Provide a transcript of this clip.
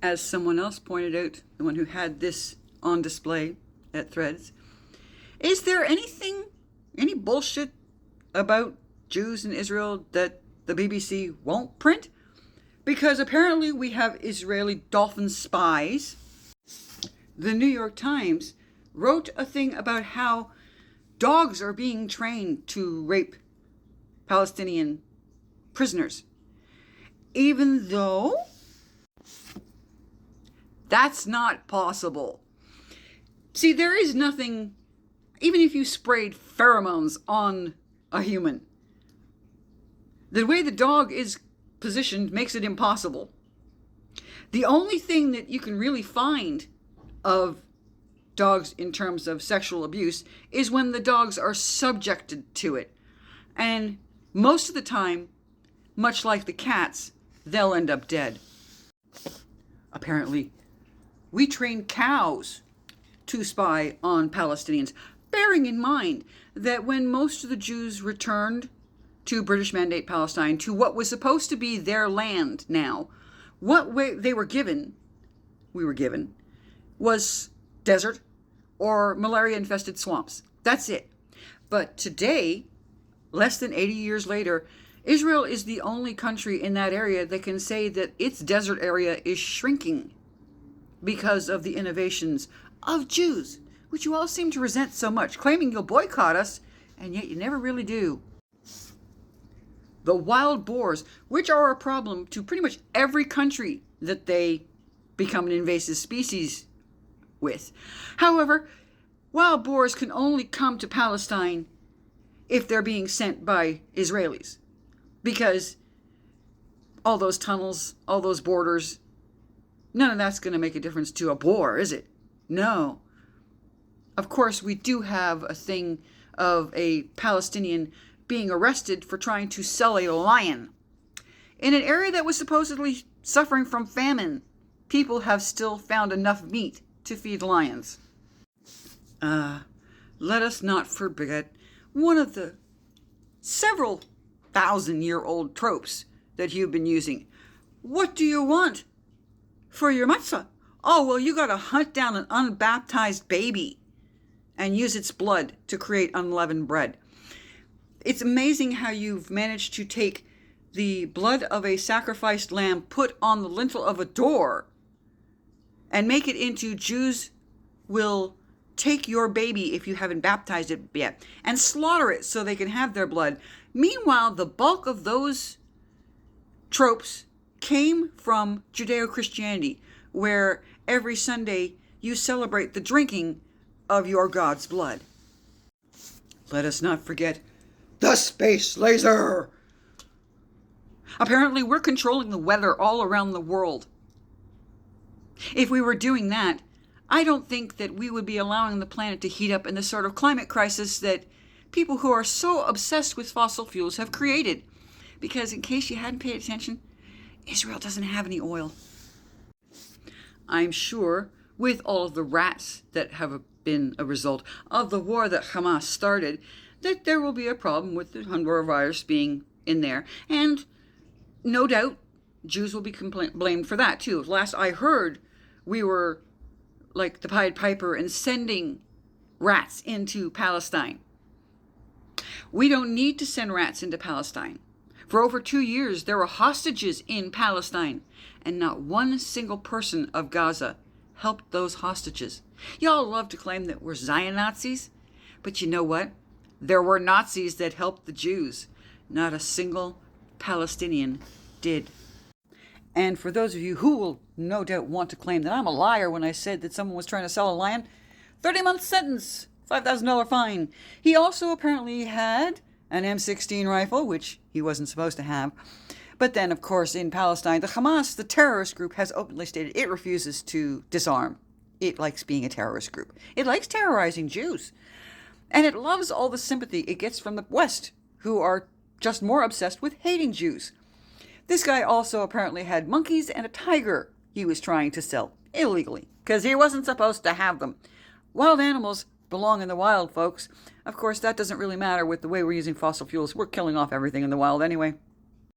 as someone else pointed out, the one who had this on display at Threads, is there any bullshit about Jews in Israel that the BBC won't print? Because apparently we have Israeli dolphin spies. The New York Times wrote a thing about how dogs are being trained to rape Palestinian prisoners, even though that's not possible. See, there is nothing, even if you sprayed pheromones on a human, the way the dog is positioned makes it impossible. The only thing that you can really find of dogs in terms of sexual abuse is when the dogs are subjected to it. And most of the time, much like the cats, they'll end up dead. Apparently, we train cows to spy on Palestinians, bearing in mind that when most of the Jews returned to British Mandate Palestine, to what was supposed to be their land now, what way they were given, was desert or malaria-infested swamps. That's it. But today, less than 80 years later, Israel is the only country in that area that can say that its desert area is shrinking because of the innovations of Jews, which you all seem to resent so much, claiming you'll boycott us, and yet you never really do. The wild boars, which are a problem to pretty much every country that they become an invasive species with. However, wild boars can only come to Palestine if they're being sent by Israelis, because all those tunnels, all those borders, none of that's going to make a difference to a boar, is it? No. Of course, we do have a thing of a Palestinian being arrested for trying to sell a lion. In an area that was supposedly suffering from famine, people have still found enough meat to feed lions. Let us not forget one of the several thousand-year-old tropes that you've been using. What do you want for your matzah? Oh, well, you got to hunt down an unbaptized baby and use its blood to create unleavened bread. It's amazing how you've managed to take the blood of a sacrificed lamb put on the lintel of a door and make it into Jews will take your baby, if you haven't baptized it yet, and slaughter it so they can have their blood. Meanwhile, the bulk of those tropes came from Judeo-Christianity, where every Sunday you celebrate the drinking of your God's blood. Let us not forget the space laser. Apparently, we're controlling the weather all around the world. If we were doing that, I don't think that we would be allowing the planet to heat up in the sort of climate crisis that people who are so obsessed with fossil fuels have created. Because in case you hadn't paid attention, Israel doesn't have any oil. I'm sure with all of the rats that have been a result of the war that Hamas started, that there will be a problem with the Honduras virus being in there. And no doubt, Jews will be blamed for that too. Last I heard, we were like the Pied Piper and sending rats into Palestine. We don't need to send rats into Palestine. For over 2 years, there were hostages in Palestine, and not one single person of Gaza helped those hostages. Y'all love to claim that we're Zion Nazis, but you know what? There were Nazis that helped the Jews. Not a single Palestinian did. And for those of you who will no doubt want to claim that I'm a liar when I said that someone was trying to sell a lion, 30-month sentence, $5,000 fine. He also apparently had an M16 rifle, which he wasn't supposed to have. But then, of course, in Palestine, the Hamas, the terrorist group, has openly stated it refuses to disarm. It likes being a terrorist group. It likes terrorizing Jews. And it loves all the sympathy it gets from the West, who are just more obsessed with hating Jews. This guy also apparently had monkeys and a tiger he was trying to sell illegally, because he wasn't supposed to have them. Wild animals belong in the wild, folks. Of course, that doesn't really matter with the way we're using fossil fuels. We're killing off everything in the wild anyway.